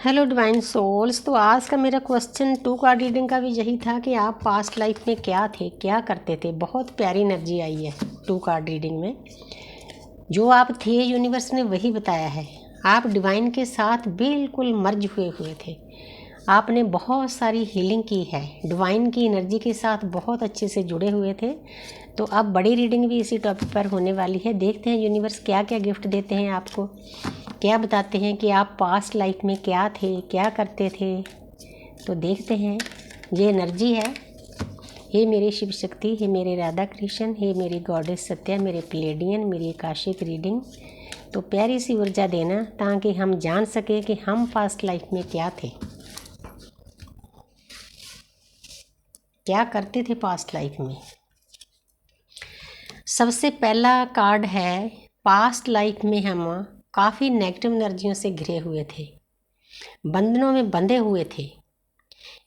Hello divine souls. तो आज का मेरा क्वेश्चन 2 कार्ड रीडिंग का भी यही था कि आप पास्ट लाइफ में क्या थे, क्या करते थे। बहुत प्यारी एनर्जी आई है 2 कार्ड रीडिंग में। जो आप थे यूनिवर्स ने वही बताया है। आप डिवाइन के साथ बिल्कुल मर्ज हुए हुए थे। आपने बहुत सारी हीलिंग की है, डिवाइन की एनर्जी के साथ बहुत अच्छे से जुड़े हुए थे। तो अब बड़ी रीडिंग भी इसी टॉपिक पर होने वाली है। देखते हैं यूनिवर्स क्या क्या गिफ्ट देते हैं आपको, क्या बताते हैं कि आप पास्ट लाइफ में क्या थे, क्या करते थे। तो देखते हैं। ये एनर्जी है। हे मेरे शिव शक्ति, हे मेरे राधा कृष्ण, हे मेरी गॉडेस सत्या, मेरे प्लेडियन, मेरी आकाशिक रीडिंग। तो प्यारी सी ऊर्जा देना ताकि हम जान सकें कि हम पास्ट लाइफ में क्या थे, क्या करते थे पास्ट लाइफ में। सबसे पहला कार्ड है, पास्ट लाइफ में हम काफ़ी नेगेटिव एनर्जियों से घिरे हुए थे, बंधनों में बंधे हुए थे।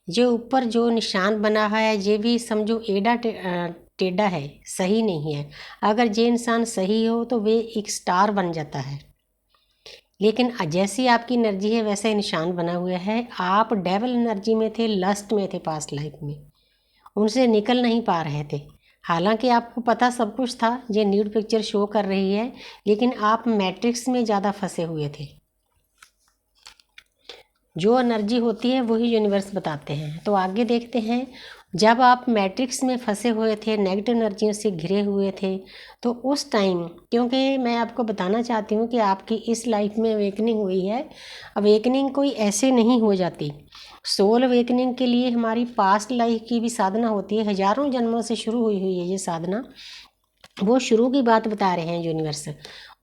जो ऊपर जो निशान बना है ये भी समझो एड़ा टेढ़ा है, सही नहीं है। अगर ये इंसान सही हो तो वे एक स्टार बन जाता है, लेकिन जैसी आपकी एनर्जी है वैसा ही निशान बना हुआ है। आप डेवल एनर्जी में थे, लस्ट में थे पास्ट लाइफ में, उनसे निकल नहीं पा रहे थे। हालांकि आपको पता सब कुछ था, ये न्यूड पिक्चर शो कर रही है, लेकिन आप मैट्रिक्स में ज़्यादा फंसे हुए थे। जो एनर्जी होती है वही यूनिवर्स बताते हैं। तो आगे देखते हैं। जब आप मैट्रिक्स में फंसे हुए थे, नेगेटिव एनर्जियों से घिरे हुए थे, तो उस टाइम, क्योंकि मैं आपको बताना चाहती हूँ कि आपकी इस लाइफ में अवेकनिंग हुई है। अवेकनिंग कोई ऐसे नहीं हो जाती। सोल अवेकनिंग के लिए हमारी पास्ट लाइफ की भी साधना होती है, हज़ारों जन्मों से शुरू हुई हुई है ये साधना। वो शुरू की बात बता रहे हैं यूनिवर्स।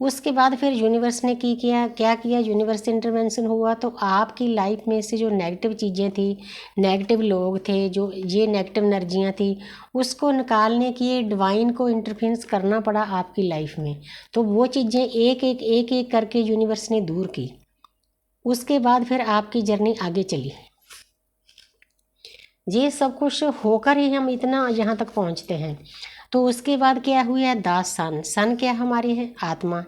उसके बाद फिर यूनिवर्स ने क्या किया, यूनिवर्स से इंटरवेंशन हुआ। तो आपकी लाइफ में से जो नेगेटिव चीज़ें थी, नेगेटिव लोग थे, जो ये नेगेटिव एनर्जियाँ थी, उसको निकालने के लिए डिवाइन को इंटरफेरेंस करना पड़ा आपकी लाइफ में। तो वो चीज़ें एक एक करके यूनिवर्स ने दूर की। उसके बाद फिर आपकी जर्नी आगे चली। ये सब कुछ होकर ही हम इतना यहाँ तक पहुँचते हैं। तो उसके बाद क्या हुआ है, दास सन। सन क्या हमारी है, आत्मा।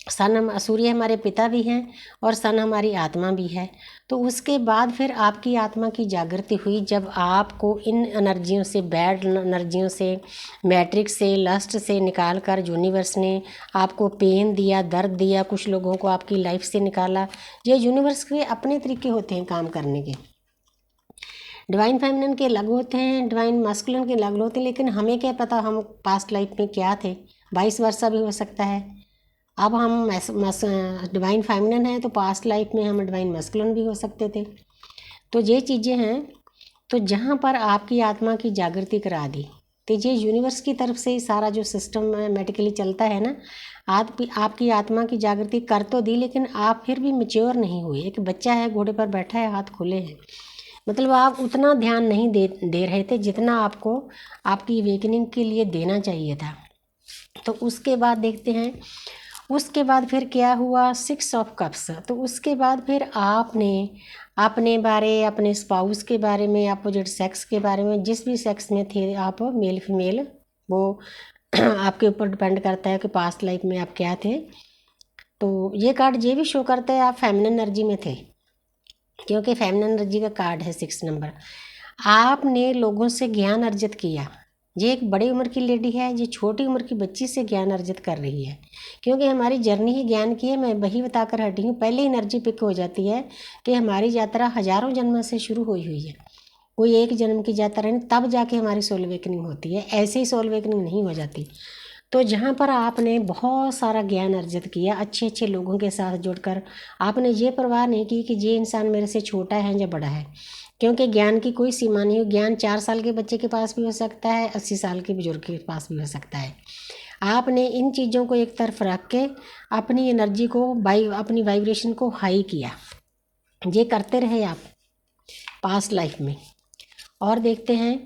सन हम सूर्य हमारे पिता भी हैं और सन हमारी आत्मा भी है। तो उसके बाद फिर आपकी आत्मा की जागृति हुई जब आपको इन एनर्जियों से, बैड एनर्जियों से, मैट्रिक्स से, लस्ट से निकाल कर यूनिवर्स ने आपको पेन दिया, दर्द दिया, कुछ लोगों को आपकी लाइफ से निकाला। ये यूनिवर्स के अपने तरीके होते हैं काम करने के। डिवाइन फेमिनिन के अलग होते हैं, डिवाइन मास्कुलिन के अलग होते हैं, लेकिन हमें क्या पता हम पास्ट लाइफ में क्या थे। 22 वर्षा भी हो सकता है। अब हम डिवाइन फेमिनिन हैं तो पास्ट लाइफ में हम डिवाइन मास्कुलिन भी हो सकते थे। तो ये चीज़ें हैं। तो जहाँ पर आपकी आत्मा की जागृति करा दी, तो ये यूनिवर्स की तरफ से सारा जो सिस्टमेटिकली चलता है ना। आपकी आत्मा की जागृति कर तो दी, लेकिन आप फिर भी मैच्योर नहीं हुए। एक बच्चा है, घोड़े पर बैठा है, हाथ खुले हैं, मतलब आप उतना ध्यान नहीं दे रहे थे जितना आपको आपकी अवेकनिंग के लिए देना चाहिए था। तो उसके बाद देखते हैं। उसके बाद फिर क्या हुआ, 6 ऑफ कप्स। तो उसके बाद फिर आपने अपने बारे, अपने स्पाउस के बारे में, अपोजिट सेक्स के बारे में, जिस भी सेक्स में थे आप, मेल फीमेल, वो आपके ऊपर डिपेंड करता है कि पास्ट लाइफ में आप क्या थे। तो ये कार्ड ये भी शो करता है आप फेमिनिन एनर्जी में थे, क्योंकि फेमिनिन एनर्जी का कार्ड है 6 नंबर। आपने लोगों से ज्ञान अर्जित किया। ये एक बड़ी उम्र की लेडी है, ये छोटी उम्र की बच्ची से ज्ञान अर्जित कर रही है, क्योंकि हमारी जर्नी ही ज्ञान की है। मैं वही बताकर हटी हूँ। पहले एनर्जी पिक हो जाती है कि हमारी यात्रा हज़ारों जन्म से शुरू हुई हुई है, कोई एक जन्म की यात्रा नहीं, तब जाके हमारी सोल अवेकनिंग होती है। ऐसे ही सोल अवेकनिंग नहीं हो जाती। तो जहाँ पर आपने बहुत सारा ज्ञान अर्जित किया, अच्छे अच्छे लोगों के साथ जुड़कर, आपने ये परवाह नहीं की कि ये इंसान मेरे से छोटा है या बड़ा है, क्योंकि ज्ञान की कोई सीमा नहीं हो। ज्ञान 4 साल के बच्चे के पास भी हो सकता है, 80 साल के बुजुर्ग के पास भी हो सकता है। आपने इन चीज़ों को एक तरफ रख के अपनी एनर्जी को, अपनी वाइब्रेशन को हाई किया। ये करते रहे आप पास्ट लाइफ में। और देखते हैं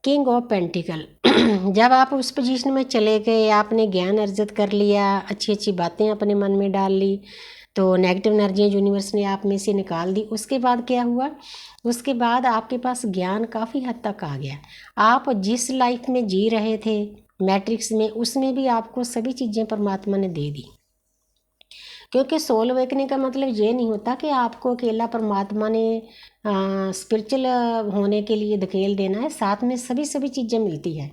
किंग ऑफ पेंटिकल। जब आप उस पोजीशन में चले गए, आपने ज्ञान अर्जित कर लिया, अच्छी अच्छी बातें अपने मन में डाल ली, तो नेगेटिव एनर्जियाँ यूनिवर्स ने आप में से निकाल दी। उसके बाद क्या हुआ, उसके बाद आपके पास ज्ञान काफ़ी हद तक आ गया। आप जिस लाइफ में जी रहे थे मैट्रिक्स में, उसमें भी आपको सभी चीज़ें परमात्मा ने दे दी। क्योंकि सोल अवेकनिंग का मतलब ये नहीं होता कि आपको अकेला परमात्मा ने स्पिरिचुअल होने के लिए धकेल देना है, साथ में सभी चीज़ें मिलती है।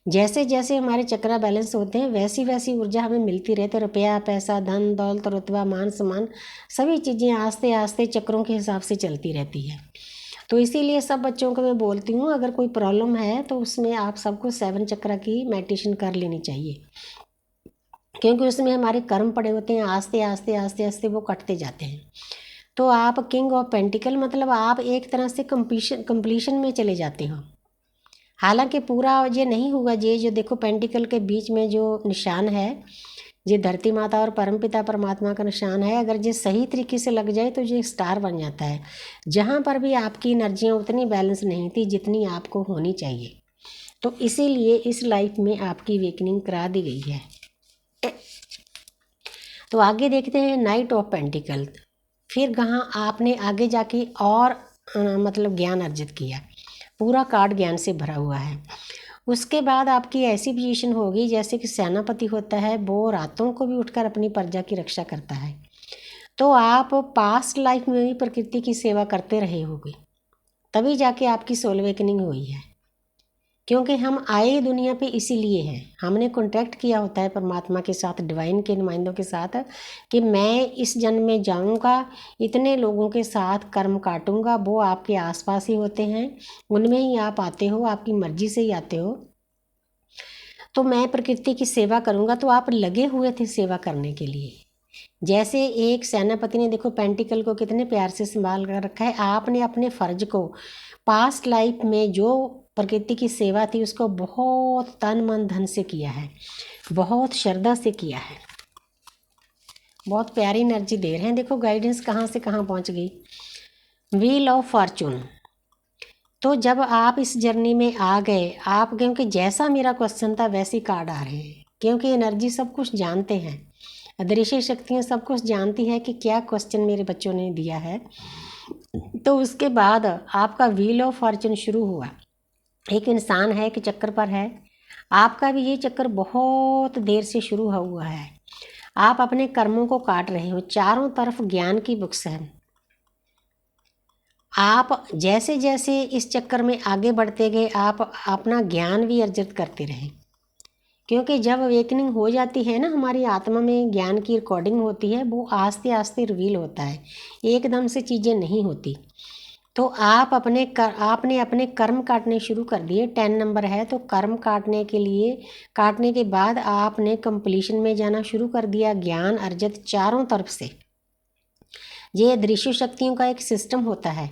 जैसे जैसे हमारे चक्रा बैलेंस होते हैं वैसी वैसी ऊर्जा हमें मिलती रहती है। रुपया, पैसा, धन दौलत, रुतबा, मान सम्मान, सभी चीज़ें आस्ते आस्ते चक्रों के हिसाब से चलती रहती है। तो इसीलिए सब बच्चों को मैं बोलती हूँ, अगर कोई प्रॉब्लम है तो उसमें आप सबको 7 चक्रा की मेडिटेशन कर लेनी चाहिए, क्योंकि उसमें हमारे कर्म पड़े होते हैं, आस्ते आस्ते आस्ते आस्ते वो कटते जाते हैं। तो आप किंग ऑफ पेंटिकल मतलब आप एक तरह से कंप्लीशन में चले जाते हो। हालांकि पूरा ये नहीं हुआ, ये जो देखो पेंटिकल के बीच में जो निशान है, ये धरती माता और परमपिता परमात्मा का निशान है। अगर ये सही तरीके से लग जाए तो ये स्टार बन जाता है। जहाँ पर भी आपकी एनर्जियाँ उतनी बैलेंस नहीं थी जितनी आपको होनी चाहिए, तो इसीलिए इस लाइफ में आपकी वेकनिंग करा दी गई है। तो आगे देखते हैं नाइट ऑफ पेंटिकल। फिर कहाँ आपने आगे जाके और मतलब ज्ञान अर्जित किया, पूरा कार्ड ज्ञान से भरा हुआ है। उसके बाद आपकी ऐसी पोजीशन होगी जैसे कि सेनापति होता है, वो रातों को भी उठकर अपनी प्रजा की रक्षा करता है। तो आप पास्ट लाइफ में भी प्रकृति की सेवा करते रहे होगे, तभी जाके आपकी सोल अवेकनिंग हुई है। क्योंकि हम आए दुनिया पे इसीलिए हैं, हमने कॉन्टैक्ट किया होता है परमात्मा के साथ, डिवाइन के नुमाइंदों के साथ, कि मैं इस जन्म में जाऊंगा, इतने लोगों के साथ कर्म काटूंगा। वो आपके आसपास ही होते हैं, उनमें ही आप आते हो, आपकी मर्जी से ही आते हो। तो मैं प्रकृति की सेवा करूंगा। तो आप लगे हुए थे सेवा करने के लिए। जैसे एक सेनापति ने देखो पेंटिकल को कितने प्यार से संभाल कर रखा है। आपने अपने फर्ज को पास्ट लाइफ में जो प्रकृति की सेवा थी उसको बहुत तन मन धन से किया है, बहुत श्रद्धा से किया है। बहुत प्यारी एनर्जी दे रहे हैं। देखो गाइडेंस कहाँ से कहाँ पहुँच गई। Wheel of Fortune. तो जब आप इस जर्नी में आ गए, आप क्योंकि जैसा मेरा क्वेश्चन था वैसे कार्ड आ रहे हैं, क्योंकि एनर्जी सब कुछ जानते हैं, अदृश्य शक्तियाँ सब कुछ जानती है कि क्या क्वेश्चन मेरे बच्चों ने दिया है। तो उसके बाद आपका व्हील ऑफ फॉर्चून शुरू हुआ। एक इंसान है कि चक्कर पर है, आपका भी ये चक्कर बहुत देर से शुरू हुआ है। आप अपने कर्मों को काट रहे हो, चारों तरफ ज्ञान की बुक्स हैं। आप जैसे जैसे इस चक्कर में आगे बढ़ते गए, आप अपना ज्ञान भी अर्जित करते रहे। क्योंकि जब अवेकनिंग हो जाती है ना, हमारी आत्मा में ज्ञान की रिकॉर्डिंग होती है, वो आस्ते आस्ते रिवील होता है, एकदम से चीज़ें नहीं होती। तो आपने अपने कर्म काटने शुरू कर दिए। 10 नंबर है, तो कर्म काटने के बाद आपने कंप्लीशन में जाना शुरू कर दिया। ज्ञान अर्जित चारों तरफ से। ये दृश्य शक्तियों का एक सिस्टम होता है।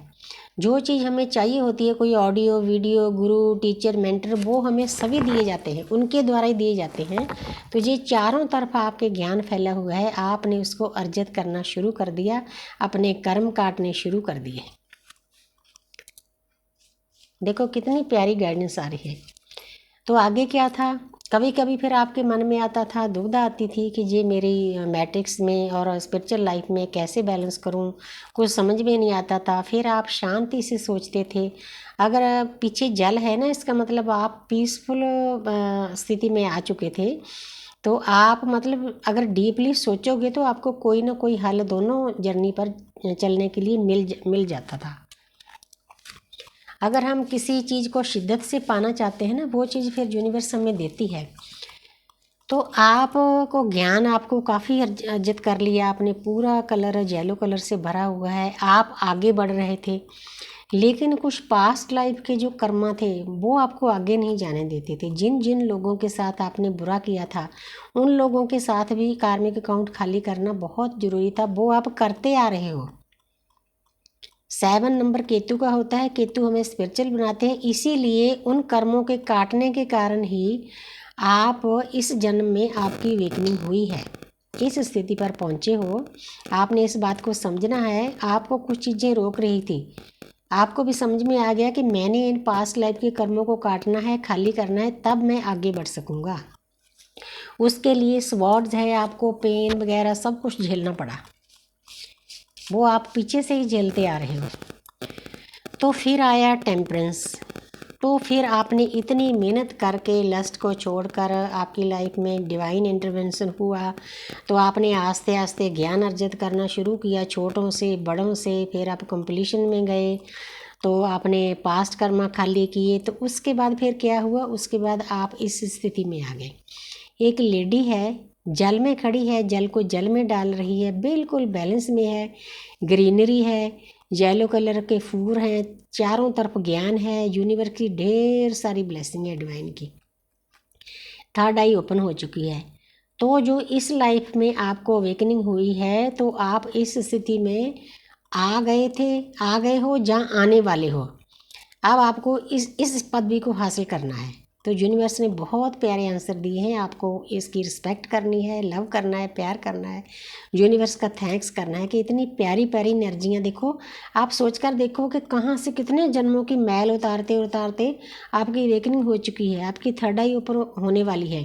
जो चीज़ हमें चाहिए होती है, कोई ऑडियो वीडियो, गुरु, टीचर, मेंटर, वो हमें सभी दिए जाते हैं, उनके द्वारा ही दिए जाते हैं। तो ये चारों तरफ आपके ज्ञान फैला हुआ है, आपने उसको अर्जित करना शुरू कर दिया, अपने कर्म काटने शुरू कर दिए। देखो कितनी प्यारी गाइडेंस आ रही है। तो आगे क्या था, कभी कभी फिर आपके मन में आता था, दुविधा आती थी कि ये मेरी मैट्रिक्स में और स्पिरिचुअल लाइफ में कैसे बैलेंस करूं, कुछ समझ में नहीं आता था। फिर आप शांति से सोचते थे। अगर पीछे जल है ना, इसका मतलब आप पीसफुल स्थिति में आ चुके थे। तो आप मतलब अगर डीपली सोचोगे तो आपको कोई ना कोई हल दोनों जर्नी पर चलने के लिए मिल जाता था। अगर हम किसी चीज़ को शिद्दत से पाना चाहते हैं ना, वो चीज़ फिर यूनिवर्स हमें देती है। तो आपको ज्ञान आपको काफ़ी अर्जित कर लिया आपने, पूरा कलर येलो कलर से भरा हुआ है, आप आगे बढ़ रहे थे। लेकिन कुछ पास्ट लाइफ के जो कर्मा थे वो आपको आगे नहीं जाने देते थे। जिन जिन लोगों के साथ आपने बुरा किया था, उन लोगों के साथ भी कार्मिक अकाउंट खाली करना बहुत ज़रूरी था, वो आप करते आ रहे हो। 7 नंबर केतु का होता है, केतु हमें स्पिरिचुअल बनाते हैं। इसीलिए उन कर्मों के काटने के कारण ही आप इस जन्म में आपकी अवेकनिंग हुई है, इस स्थिति पर पहुँचे हो। आपने इस बात को समझना है। आपको कुछ चीज़ें रोक रही थी, आपको भी समझ में आ गया कि मैंने इन पास्ट लाइफ के कर्मों को काटना है, खाली करना है, तब मैं आगे बढ़ सकूँगा। उसके लिए स्वॉर्ड्स है, आपको पेन वगैरह सब कुछ झेलना पड़ा, वो आप पीछे से ही झेलते आ रहे हो। तो फिर आया टेम्परेंस। तो फिर आपने इतनी मेहनत करके लस्ट को छोड़कर आपकी लाइफ में डिवाइन इंटरवेंशन हुआ, तो आपने आस्ते आस्ते ज्ञान अर्जित करना शुरू किया, छोटों से बड़ों से, फिर आप कंप्लीशन में गए, तो आपने पास्ट कर्मा खाली किए। तो उसके बाद फिर क्या हुआ, उसके बाद आप इस स्थिति में आ गए। एक लेडी है, जल में खड़ी है, जल को जल में डाल रही है, बिल्कुल बैलेंस में है, ग्रीनरी है, येलो कलर के फूल हैं, चारों तरफ ज्ञान है, यूनिवर्स की ढेर सारी ब्लेसिंग है डिवाइन की। थर्ड आई ओपन हो चुकी है। तो जो इस लाइफ में आपको अवेकनिंग हुई है, तो आप इस स्थिति में आ गए थे, आ गए हो, जहाँ आने वाले हो। अब आपको इस पदवी को हासिल करना है। तो यूनिवर्स ने बहुत प्यारे आंसर दिए हैं, आपको इसकी रिस्पेक्ट करनी है, लव करना है, प्यार करना है, यूनिवर्स का थैंक्स करना है कि इतनी प्यारी प्यारी एनर्जियाँ। देखो, आप सोचकर देखो कि कहाँ से कितने जन्मों की मैल उतारते उतारते आपकी अवेकनिंग हो चुकी है, आपकी थर्ड आई ऊपर होने वाली है,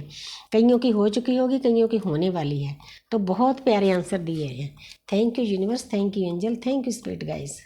कईयों की हो चुकी होगी, कईयों की होने वाली है। तो बहुत प्यारे आंसर दिए हैं। Thank you universe, thank you angel, thank you spirit guys.